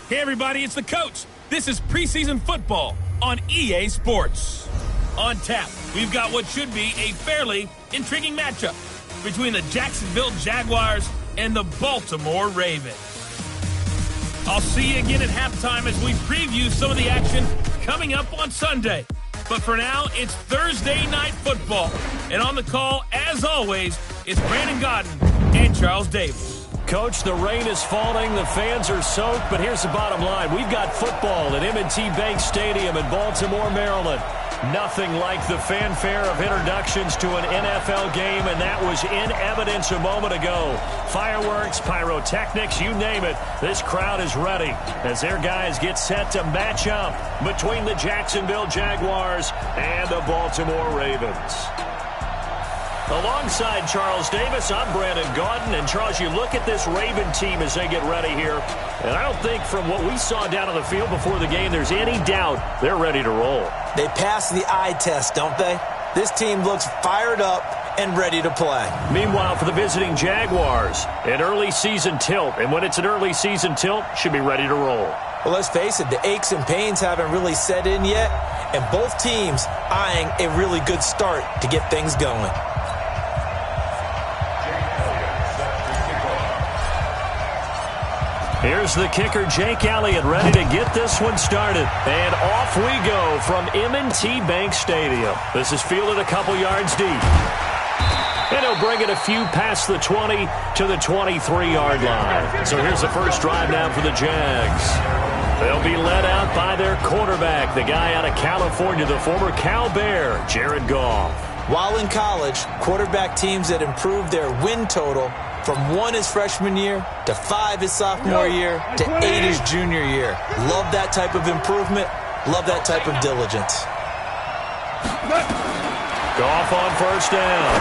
Hey everybody, it's the coach. This is preseason football on EA Sports. On tap, we've got what should be a fairly intriguing matchup between the Jacksonville Jaguars and the Baltimore Ravens. I'll see you again at halftime as we preview some of the action coming up on Sunday. But for now, it's Thursday Night Football. And on the call, as always, it's Brandon Godden and Charles Davis. Coach, the rain is falling, the fans are soaked, but here's the bottom line. We've got football at M&T Bank Stadium in Baltimore, Maryland. Nothing like the fanfare of introductions to an NFL game, and that was in evidence a moment ago. Fireworks, pyrotechnics, you name it. This crowd is ready as their guys get set to match up between the Jacksonville Jaguars and the Baltimore Ravens. Alongside Charles Davis, I'm Brandon Gaudin. And, Charles, you look at this Raven team as they get ready here, and I don't think from what we saw down on the field before the game there's any doubt they're ready to roll. They pass the eye test, don't they? This team looks fired up and ready to play. Meanwhile, for the visiting Jaguars, an early season tilt. And when it's an early season tilt, should be ready to roll. Well, let's face it, the aches and pains haven't really set in yet, and both teams eyeing a really good start to get things going. Here's the kicker, Jake Elliott, ready to get this one started. And off we go from M&T Bank Stadium. This is fielded a couple yards deep. And he'll bring it a few past the 20 to the 23-yard line. So here's the first drive now for the Jags. They'll be led out by their quarterback, the guy out of California, the former Cal Bear, Jared Goff. While in college, quarterback teams that improved their win total from 1 his freshman year to 5 his sophomore year to 8 his junior year. Love that type of improvement. Love that type of diligence. Goff on first down.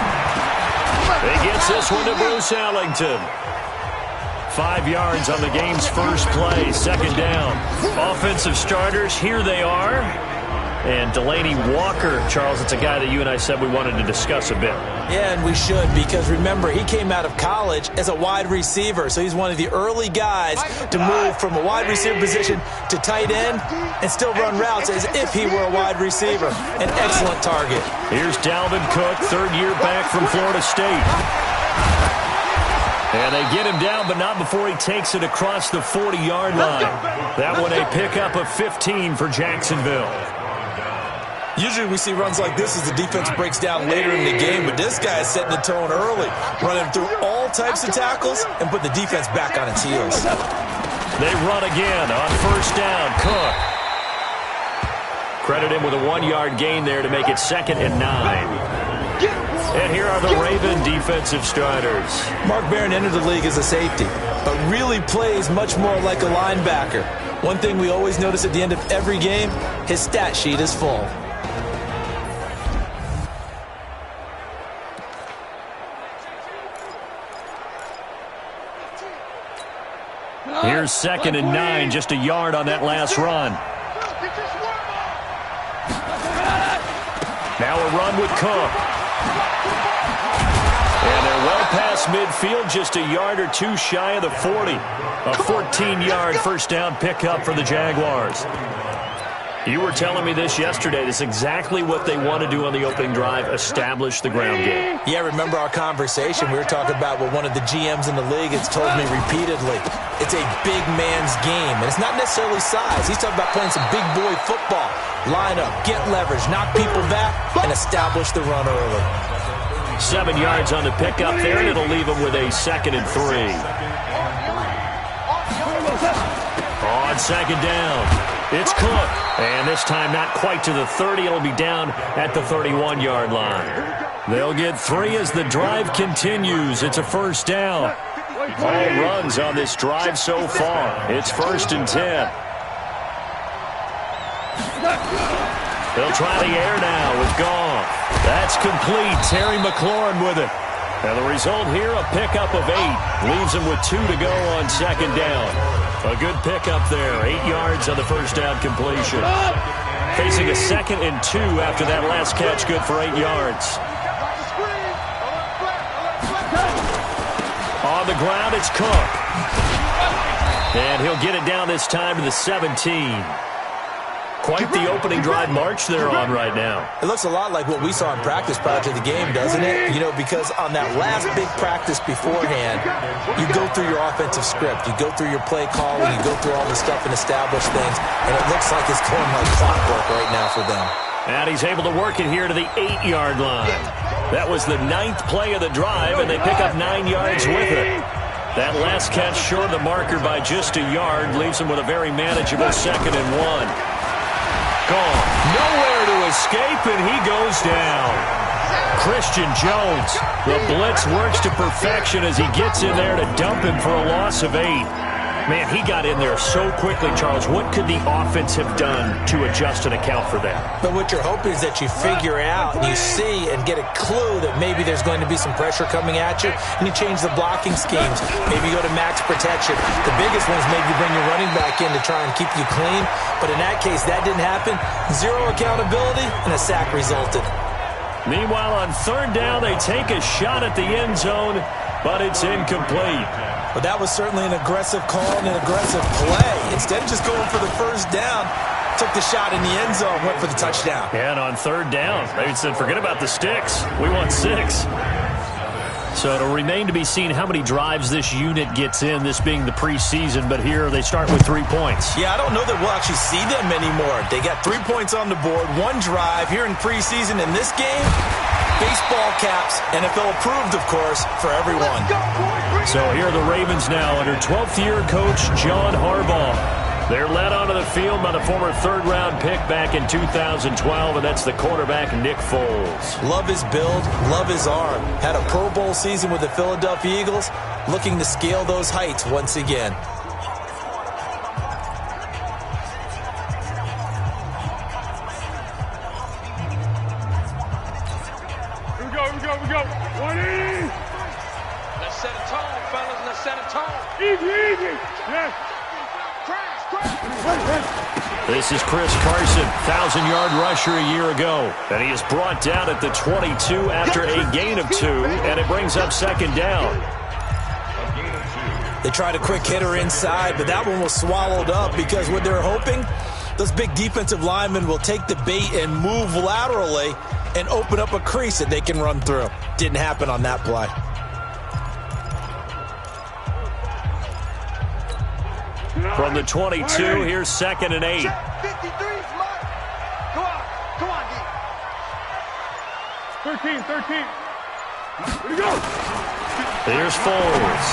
He gets this one to Bruce Ellington. 5 yards on the game's first play. Second down. Offensive starters, here they are. And Delaney Walker, Charles, it's a guy that you and I said we wanted to discuss a bit. Yeah, and we should, because remember, he came out of college as a wide receiver, so he's one of the early guys to move from a wide receiver position to tight end and still run routes as if he were a wide receiver. An excellent target. Here's Dalvin Cook, third year back from Florida State. And they get him down, but not before he takes it across the 40-yard line. That one a pickup of 15 for Jacksonville. Usually we see runs like this as the defense breaks down later in the game, but this guy is setting the tone early, running through all types of tackles and put the defense back on its heels. They run again on first down. Cook. Credit him with a 1-yard gain there to make it 2nd and 9. And here are the Raven defensive starters. Mark Barron entered the league as a safety, but really plays much more like a linebacker. One thing we always notice at the end of every game, his stat sheet is full. Here's 2nd and 9, just a yard on that last run. Now a run with Cook. And they're well past midfield, just a yard or two shy of the 40. A 14-yard first down pickup for the Jaguars. You were telling me this yesterday. This is exactly what they want to do on the opening drive, establish the ground game. Yeah, remember our conversation? We were talking about what one of the GMs in the league has told me repeatedly. It's a big man's game, and it's not necessarily size. He's talking about playing some big boy football. Line up, get leverage, knock people back, and establish the run early. 7 yards on the pickup there, and it'll leave him with a 2nd and 3. On 2nd down. It's Cook, and this time not quite to the 30. It'll be down at the 31-yard line. They'll get 3 as the drive continues. It's a first down. All runs on this drive so far. It's 1st and 10. They'll try the air now with Goff. That's complete. Terry McLaurin with it. And the result here, a pickup of 8. Leaves him with 2 to go on 2nd down. A good pickup there. 8 yards on the first down completion. Facing a 2nd and 2 after that last catch, good for 8 yards. On the ground, it's Cook. And he'll get it down this time to the 17. Quite the opening drive march they're on right now. It looks a lot like what we saw in practice prior to the game, doesn't it? You know, because on that last big practice beforehand, you go through your offensive script. You go through your play calling. You go through all the stuff and establish things. And it looks like it's going like clockwork right now for them. And he's able to work it here to the 8-yard line. That was the 9th play of the drive, and they pick up 9 yards with it. That last catch short of the marker by just a yard leaves him with a very manageable 2nd and 1. Gone. Nowhere to escape, and he goes down. Christian Jones. The blitz works to perfection as he gets in there to dump him for a loss of 8. Man, he got in there so quickly, Charles. What could the offense have done to adjust and account for that? But what you're hoping is that you figure out and you see and get a clue that maybe there's going to be some pressure coming at you, and you change the blocking schemes. Maybe you go to max protection. The biggest one is maybe bring your running back in to try and keep you clean. But in that case, that didn't happen. 0 accountability, and a sack resulted. Meanwhile, on 3rd down, they take a shot at the end zone, but it's incomplete. But that was certainly an aggressive call and an aggressive play. Instead of just going for the 1st down, took the shot in the end zone, went for the touchdown. And on 3rd down, they said, forget about the sticks. We want 6. So it'll remain to be seen how many drives this unit gets in, this being the preseason. But here they start with 3 points. Yeah, I don't know that we'll actually see them anymore. They got 3 points on the board, 1 drive here in preseason. In this game, baseball caps, NFL approved, of course, for everyone. So here are the Ravens now under 12th-year coach John Harbaugh. They're led onto the field by the former 3rd-round pick back in 2012, and that's the quarterback Nick Foles. Love his build, love his arm. Had a Pro Bowl season with the Philadelphia Eagles, looking to scale those heights once again. Here we go. 180. Let's set a tone, fellas. Let's set a tone. Easy. Yes. This is Chris Carson, 1,000-yard rusher a year ago. And he is brought down at the 22 after a gain of 2, and it brings up 2nd down. They tried a quick hitter inside, but that one was swallowed up because what they're hoping, those big defensive linemen will take the bait and move laterally and open up a crease that they can run through. Didn't happen on that play. From the 22, here's 2nd and 8. 53 smart. Come on, D. 13. Here we go. Here's Foles.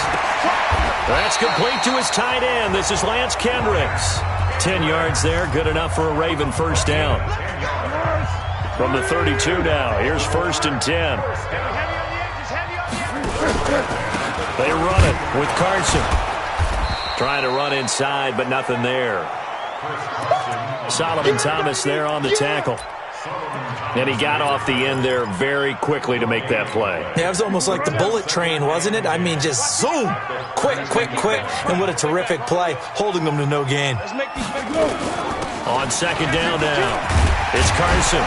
That's complete to his tight end. This is Lance Kendricks. 10 yards there, good enough for a Raven 1st down. From the 32 now, here's 1st and 10. They run it with Carson. Trying to run inside, but nothing there. Solomon Thomas there on the tackle. And he got off the end there very quickly to make that play. Yeah, it was almost like the bullet train, wasn't it? I mean, just zoom. Quick. And what a terrific play, holding them to no gain. On 2nd down now, it's Carson.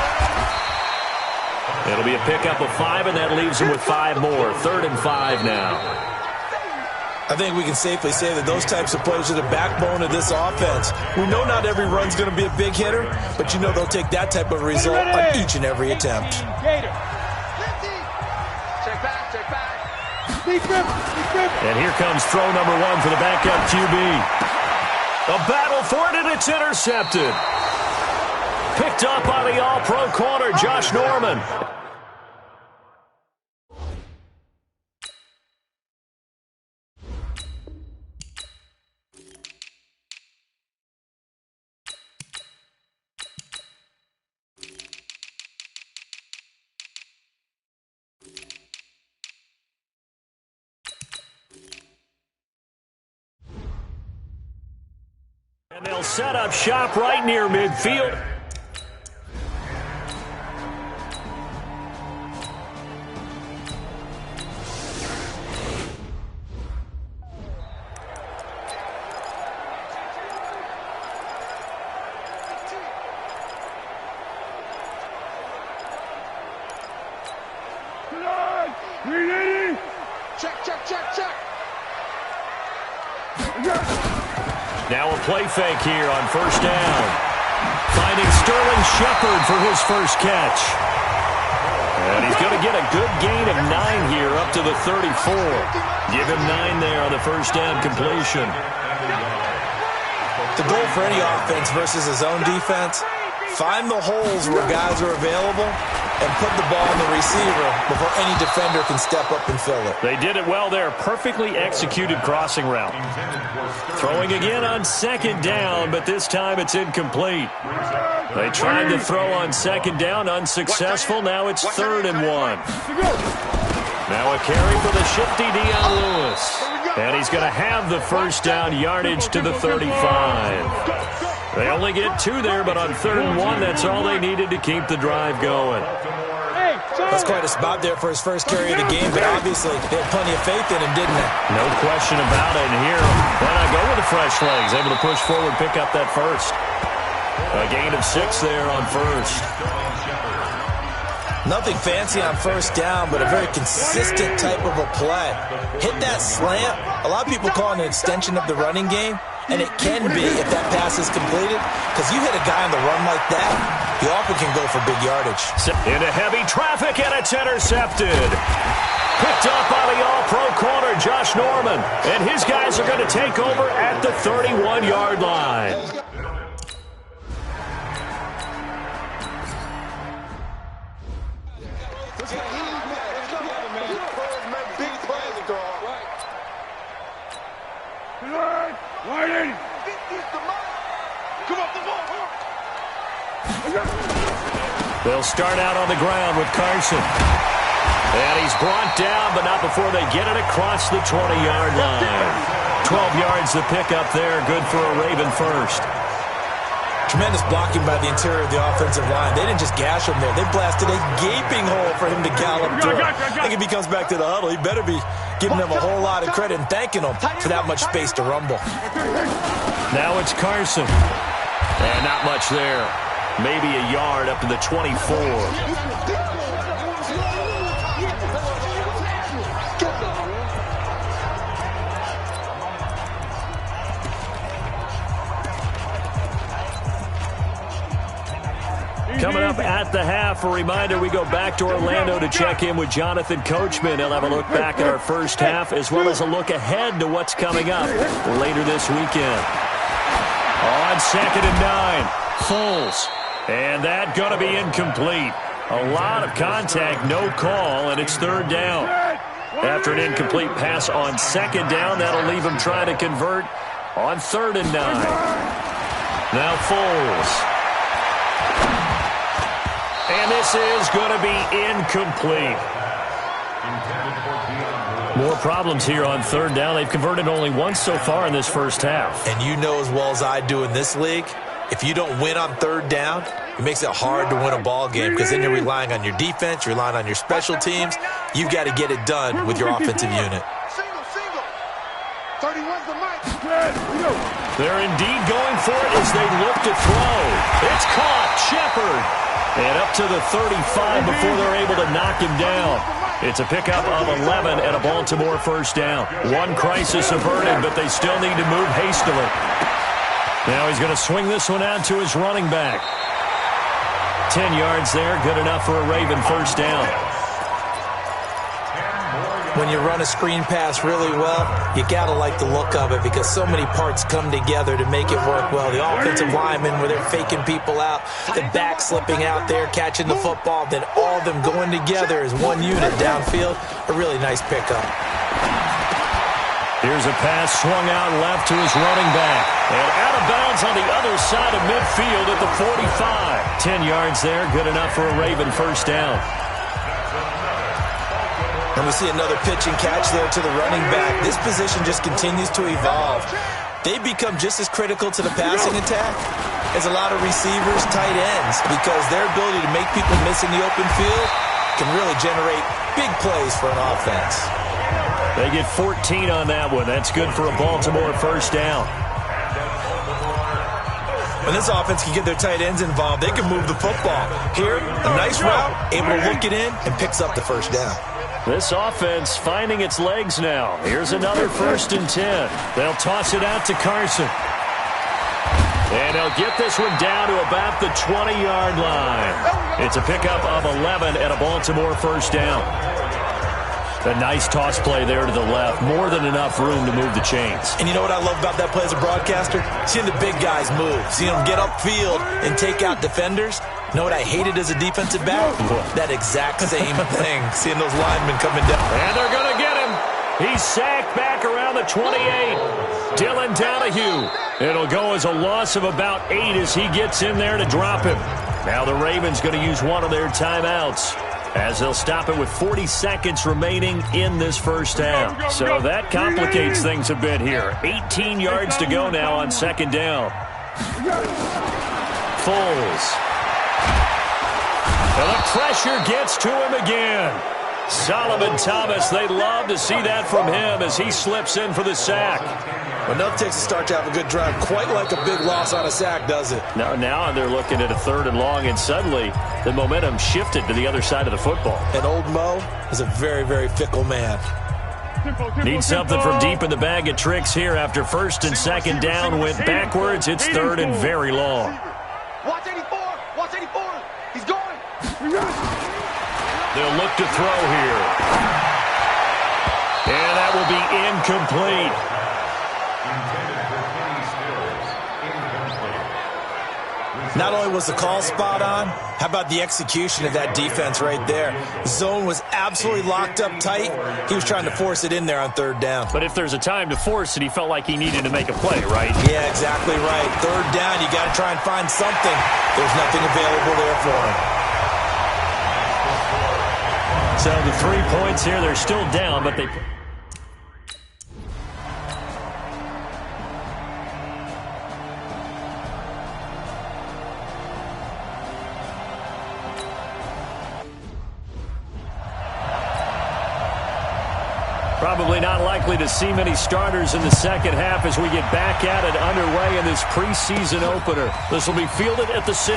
It'll be a pickup of 5, and that leaves him with 5 more. 3rd and 5 now. I think we can safely say that those types of plays are the backbone of this offense. We know not every run's going to be a big hitter, but you know they'll take that type of result on each and every attempt. Check back. And here comes throw number 1 for the backup QB. A battle for it, and it's intercepted. Picked up by the all-pro corner, Josh Norman. And they'll set up shop right near midfield. Check. Now a play fake here on first down. Finding Sterling Shepard for his first catch. And he's going to get a good gain of 9 here up to the 34. Give him 9 there on the first down completion. The goal for any offense versus his own defense, find the holes where guys are available and put the ball on the receiver before any defender can step up and fill it. They did it well there. Perfectly executed crossing route. Throwing again on second down, but this time it's incomplete. They tried to throw on second down, unsuccessful. Now it's 3rd and 1. Now a carry for the shifty Dion Lewis. And he's going to have the first down yardage to the 35. They only get 2 there, but on 3rd and 1, that's all they needed to keep the drive going. That's quite a spot there for his first carry of the game, but obviously they had plenty of faith in him, didn't they? No question about it. And here, why not go with the fresh legs? Able to push forward, pick up that first. A gain of 6 there on first. Nothing fancy on first down, but a very consistent type of a play. Hit that slant. A lot of people call it an extension of the running game, and it can be if that pass is completed, because you hit a guy on the run like that, he often can go for big yardage. Into heavy traffic, and it's intercepted. Picked up by the all-pro corner, Josh Norman, and his guys are going to take over at the 31-yard line. They'll start out on the ground with Carson. And he's brought down, but not before they get it across the 20-yard line. 12 yards to pick up there. Good for a Raven first. Tremendous blocking by the interior of the offensive line. They didn't just gash him there. They blasted a gaping hole for him to gallop through. I think if he comes back to the huddle, he better be giving them a whole lot of credit and thanking them for that much space to rumble. Now it's Carson. And not much there. Maybe a yard up to the 24. Coming up at the half, a reminder, we go back to Orlando to check in with Jonathan Coachman. He'll have a look back at our first half as well as a look ahead to what's coming up later this weekend. On 2nd and 9, Foles. And that going to be incomplete. A lot of contact, no call, and it's 3rd down. After an incomplete pass on 2nd down, that'll leave him trying to convert on 3rd and 9. Now Foles. And this is going to be incomplete. More problems here on 3rd down. They've converted only once so far in this first half. And you know as well as I do in this league, if you don't win on 3rd down, it makes it hard to win a ball game because then you're relying on your defense, you're relying on your special teams. You've got to get it done with your offensive unit. They're indeed going for it as they look to throw. It's caught. Shepard. And up to the 35 before they're able to knock him down. It's a pickup of 11 and a Baltimore first down. One crisis averted, but they still need to move hastily. Now he's going to swing this one out to his running back. 10 yards there, good enough for a Raven first down. When you run a screen pass really well, you got to like the look of it because so many parts come together to make it work well. The offensive linemen, where they're faking people out, the back slipping out there, catching the football, then all of them going together as one unit downfield. A really nice pickup. Here's a pass swung out left to his running back. And out of bounds on the other side of midfield at the 45. 10 yards there, good enough for a Raven first down. And we see another pitch and catch there to the running back. This position just continues to evolve. They become just as critical to the passing attack as a lot of receivers, tight ends, because their ability to make people miss in the open field can really generate big plays for an offense. They get 14 on that one. That's good for a Baltimore first down. When this offense can get their tight ends involved, they can move the football. Here, a nice route, able to look it in, and picks up the first down. This offense finding its legs now. Here's another 1st and 10. They'll toss it out to Carson. And they'll get this one down to about the 20-yard line. It's a pickup of 11 and a Baltimore first down. A nice toss play there to the left. More than enough room to move the chains. And you know what I love about that play as a broadcaster? Seeing the big guys move. Seeing them get upfield and take out defenders. You know what I hated as a defensive back? That exact same thing. Seeing those linemen coming down. And they're going to get him. He's sacked back around the 28. Dylan Donahue. It'll go as a loss of about 8 as he gets in there to drop him. Now the Ravens going to use one of their timeouts, as they'll stop it with 40 seconds remaining in this first half. So that complicates things a bit here. 18 yards to go now on second down. Foles. And the pressure gets to him again. Solomon Thomas, they'd love to see that from him as he slips in for the sack. Well, enough takes a start to have a good drive. Quite like a big loss on a sack, does it? Now they're looking at a 3rd and long, and suddenly the momentum shifted to the other side of the football. And old Mo is a very, very fickle man. Need something from deep in the bag of tricks here after first and second down went backwards. It's 3rd and very long. Watch 84. Watch 84. He's going. They'll look to throw here. And that will be incomplete. Not only was the call spot on, how about the execution of that defense right there? Zone was absolutely locked up tight. He was trying to force it in there on 3rd down. But if there's a time to force it, he felt like he needed to make a play, right? Yeah, exactly right. 3rd down, you got to try and find something. There's nothing available there for him. So the 3 points here, they're still down, but they... Probably not likely to see many starters in the second half as we get back at it underway in this preseason opener. This will be fielded at the 6.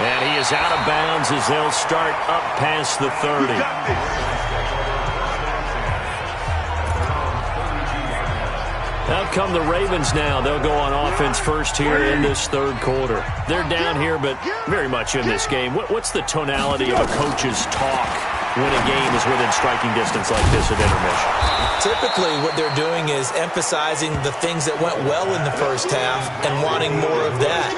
And he is out of bounds as they'll start up past the 30. Out come the Ravens now. They'll go on offense first here in this 3rd quarter. They're down here, but very much in this game. What's the tonality of a coach's talk when a game is within striking distance like this at intermission? Typically, what they're doing is emphasizing the things that went well in the first half and wanting more of that.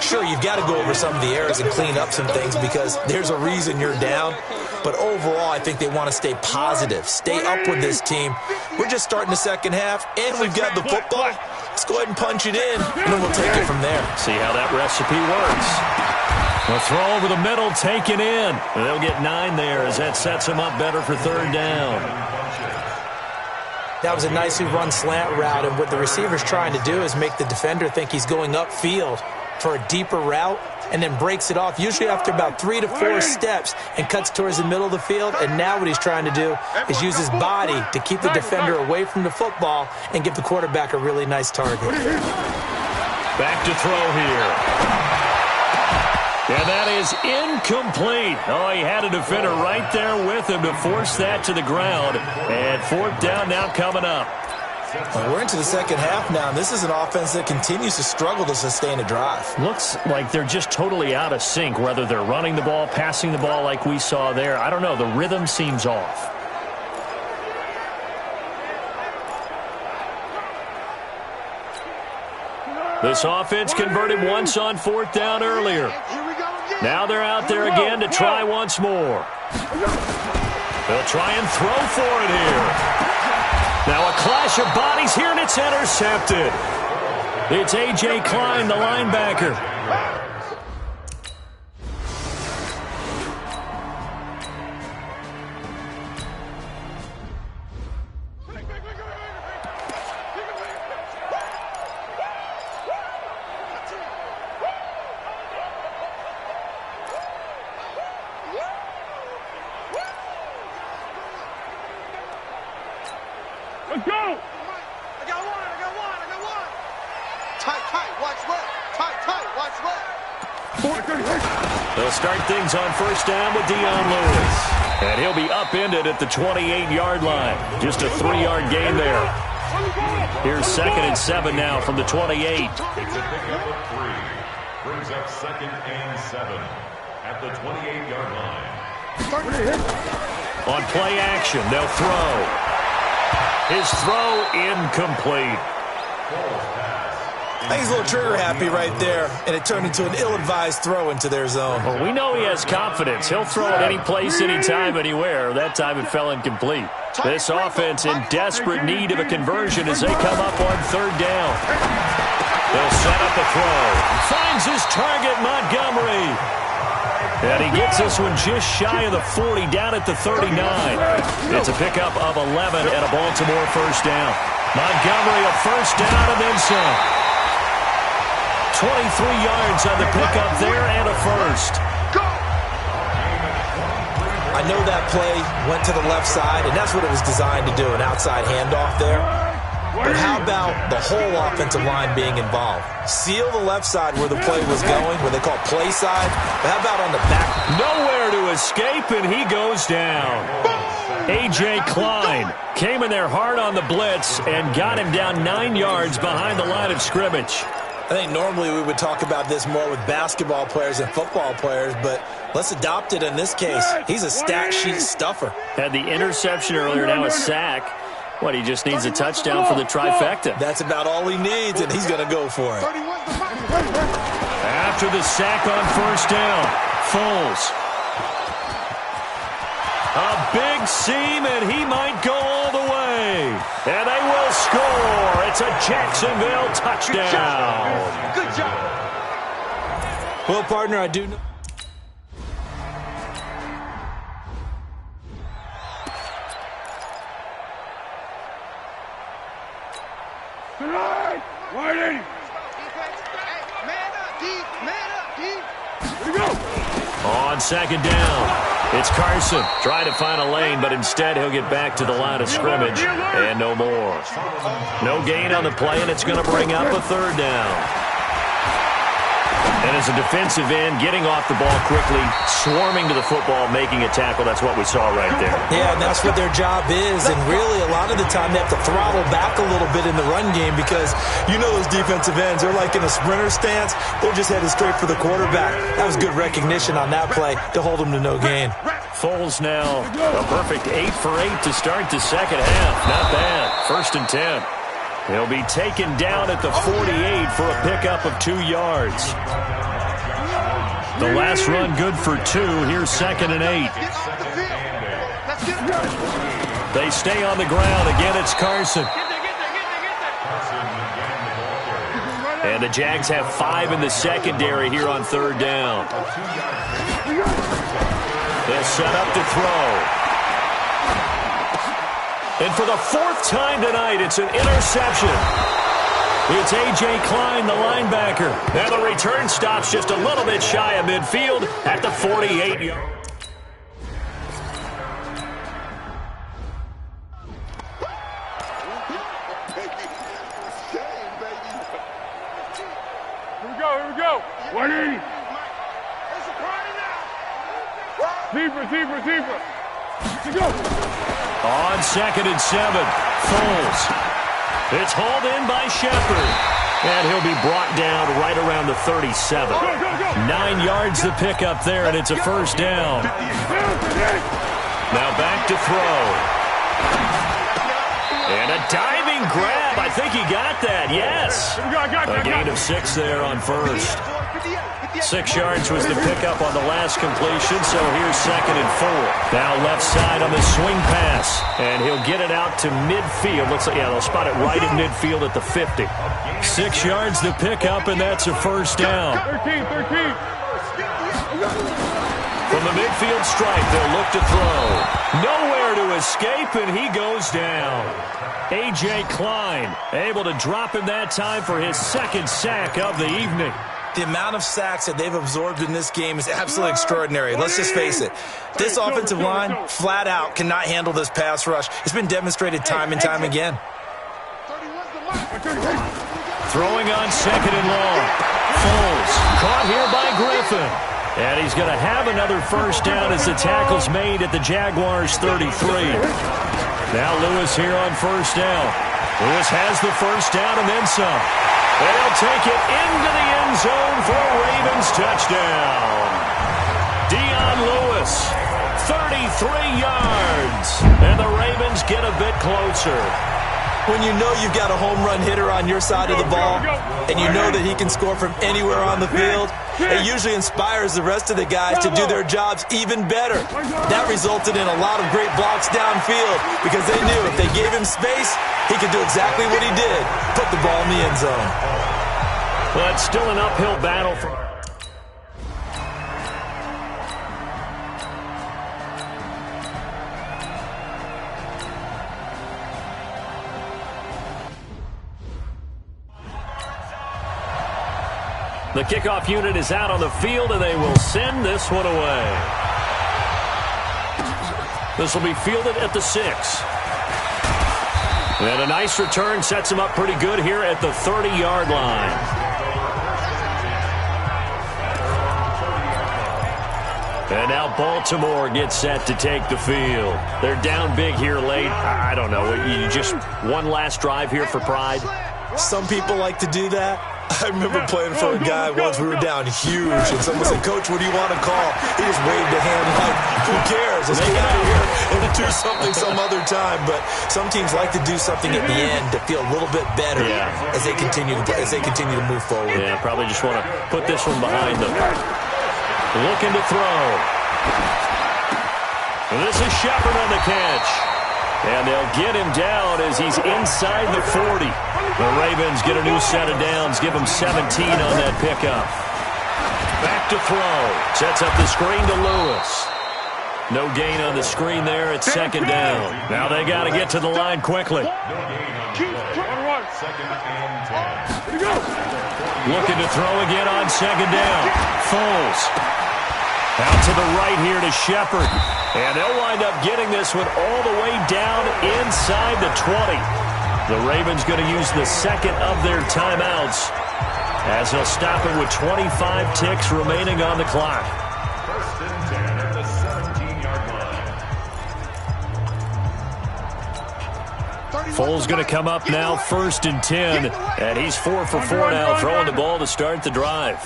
Sure, you've got to go over some of the errors and clean up some things because there's a reason you're down. But overall, I think they want to stay positive, stay up with this team. We're just starting the second half, and we've got the football. Let's go ahead and punch it in, and then we'll take it from there. See how that recipe works. A throw over the middle, taken in. And they'll get 9 there as that sets them up better for 3rd down. That was a nicely run slant route, and what the receiver's trying to do is make the defender think he's going upfield for a deeper route, and then breaks it off, usually after about 3 to 4 steps, and cuts towards the middle of the field. And now what he's trying to do is use his body to keep the defender away from the football and give the quarterback a really nice target. Back to throw here. And that is incomplete. Oh, he had a defender right there with him to force that to the ground. And 4th down now coming up. Well, we're into the second half now, and this is an offense that continues to struggle to sustain a drive. Looks like they're just totally out of sync, whether they're running the ball, passing the ball like we saw there. I don't know. The rhythm seems off. This offense converted once on 4th down earlier. Now they're out there again to try once more. They'll try and throw for it here. Now a clash of bodies here, and it's intercepted. It's A.J. Klein, the linebacker. Let's go! I got one. Tight, watch left. Tight, watch left. They'll start things on first down with Dion Lewis. And he'll be upended at the 28-yard line. Just a 3-yard gain there. Here's 2nd and 7 now from the 28. It's a pickup of 3. Brings up 2nd and 7 at the 28-yard line. On play action, they'll throw. His throw incomplete. I think he's a little trigger happy right there, and it turned into an ill-advised throw into their zone. Well, we know he has confidence. He'll throw it any place, anytime, anywhere. That time it fell incomplete. This offense in desperate need of a conversion as they come up on 3rd down. They'll set up a throw. Finds his target, Montgomery. And he gets this one just shy of the 40, down at the 39. It's a pickup of 11 and a Baltimore 1st down. Montgomery a 1st down and then some. 23 yards on the pickup there and a 1st. I know that play went to the left side, and that's what it was designed to do, an outside handoff there. But how about the whole offensive line being involved? Seal the left side where the play was going, where they call play side. But how about on the back? Nowhere to escape, and he goes down. A.J. Klein came in there hard on the blitz and got him down 9 yards behind the line of scrimmage. I think normally we would talk about this more with basketball players and football players, but let's adopt it in this case. He's a stat sheet stuffer. Had the interception earlier, now a sack. What, he just needs a touchdown for the trifecta. That's about all he needs, and he's going to go for it. After the sack on 1st down, Foles. A big seam, and he might go all the way. And they will score. It's a Jacksonville touchdown. Good job. Well, partner, I do know. Tonight, 180. Man up, D. Man up, D. Here we go. On 2nd down, it's Carson trying to find a lane, but instead he'll get back to the line of scrimmage and no more. No gain on the play, and it's going to bring up a 3rd down. And as a defensive end, getting off the ball quickly, swarming to the football, making a tackle, that's what we saw right there. Yeah, and that's what their job is. And really, a lot of the time, they have to throttle back a little bit in the run game because you know those defensive ends, they're like in a sprinter stance. They're just headed straight for the quarterback. That was good recognition on that play to hold them to no gain. Foles now a perfect 8 for 8 to start the 2nd half. Not bad. 1st and 10. He'll be taken down at the 48 for a pickup of 2 yards. The last run good for 2. Here's 2nd and 8. They stay on the ground. Again, it's Carson. And the Jags have 5 in the secondary here on 3rd down. They'll set up to throw. And for the 4th time tonight, it's an interception. It's A.J. Klein, the linebacker. And the return stops just a little bit shy of midfield at the 48-yard. Here we go. 180. Zebra. Let's go. On 2nd and 7, Foles. It's hauled in by Shepard. And he'll be brought down right around the 37. 9 yards to pick up there, and it's a 1st down. Now back to throw. And a diving grab. I think he got that, yes. A gain of 6 there on 1st. 6 yards was the pickup on the last completion, so here's 2nd and 4. Now left side on the swing pass, and he'll get it out to midfield. Looks like, yeah, they'll spot it right at midfield at the 50. 6 yards the pickup, and that's a 1st down. 13. From the midfield stripe, they'll look to throw. Nowhere to escape, and he goes down. A.J. Klein able to drop him that time for his 2nd sack of the evening. The amount of sacks that they've absorbed in this game is absolutely extraordinary. Let's just face it. This offensive line, flat out, cannot handle this pass rush. It's been demonstrated time and time again. Throwing on 2nd and long. Foles caught here by Griffin. And he's going to have another 1st down as the tackle's made at the Jaguars' 33. Now Lewis here on 1st down. Lewis has the first down and then some. And he'll take it into the end zone for a Ravens touchdown. Dion Lewis, 33 yards. And the Ravens get a bit closer. When you know you've got a home run hitter on your side of the ball, and you know that he can score from anywhere on the field, it usually inspires the rest of the guys to do their jobs even better. That resulted in a lot of great blocks downfield because they knew if they gave him space, he could do exactly what he did, put the ball in the end zone. But still an uphill battle for... The kickoff unit is out on the field, and they will send this one away. This will be fielded at the 6. And a nice return sets him up pretty good here at the 30-yard line. And now Baltimore gets set to take the field. They're down big here late. I don't know. You just one last drive here for pride? Some people like to do that. I remember playing for a guy once. We were down huge, and someone said, "Coach, what do you want to call?" He just waved a hand like, "Who cares? Let's get out of here and do something some other time." But some teams like to do something at the end to feel a little bit better as they continue to move forward. Yeah, probably just want to put this one behind them. Looking to throw. And this is Shepard on the catch. And they'll get him down as he's inside the 40. The Ravens get a new set of downs, give him 17 on that pickup. Back to throw. Sets up the screen to Lewis. No gain on the screen there. It's second down. Now they got to get to the line quickly. Looking to throw again on second down. Foles. Out to the right here to Shepard. And they'll wind up getting this one all the way down inside the 20. The Ravens going to use the second of their timeouts as they'll stop it with 25 ticks remaining on the clock. First and 10 at the 17-yard line. Foles going to come up now, first and 10. And he's 4 for 4 now, throwing the ball to start the drive.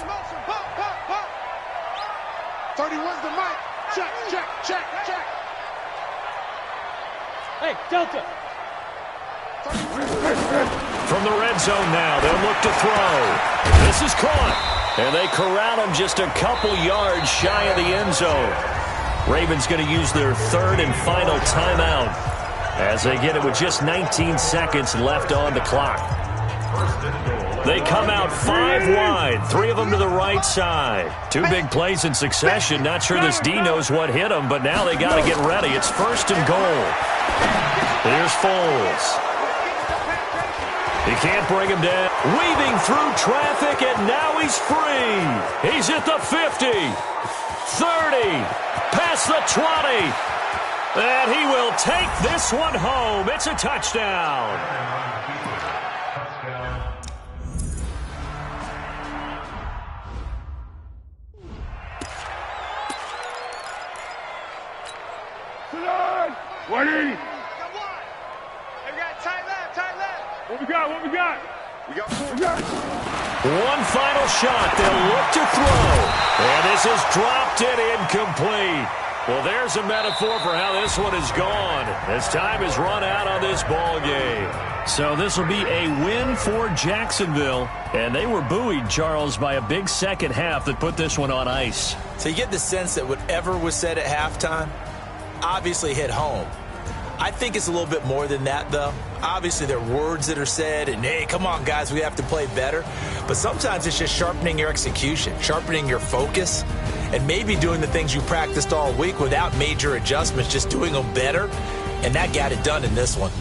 31's the mic. Check, check, check, check. Hey, Delta. From the red zone now, they'll look to throw. This is caught. And they corral him just a couple yards shy of the end zone. Ravens going to use their third and final timeout as they get it with just 19 seconds left on the clock. They come out 5 wide, 3 of them to the right side. 2 big plays in succession. Not sure this D knows what hit them, but now they got to get ready. It's first and goal. Here's Foles. He can't bring him down. Weaving through traffic, and now he's free. He's at the 50, 30, past the 20. And he will take this one home. It's a touchdown. What is it? We got tight left, tight left. What we got? What we got? We got 4. One final shot. They'll look to throw. And this is dropped and incomplete. Well, there's a metaphor for how this one is gone as time is run out on this ball game. So this will be a win for Jacksonville. And they were buoyed, Charles, by a big second half that put this one on ice. So you get the sense that whatever was said at halftime obviously hit home. I think it's a little bit more than that, though. Obviously, there are words that are said, and, hey, come on, guys, we have to play better. But sometimes it's just sharpening your execution, sharpening your focus, and maybe doing the things you practiced all week without major adjustments, just doing them better. And that got it done in this one.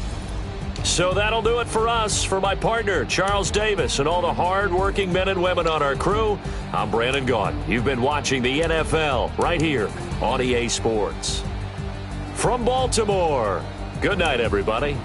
So that'll do it for us. For my partner, Charles Davis, and all the hard-working men and women on our crew, I'm Brandon Gaughan. You've been watching the NFL right here on EA Sports. From Baltimore, good night, everybody.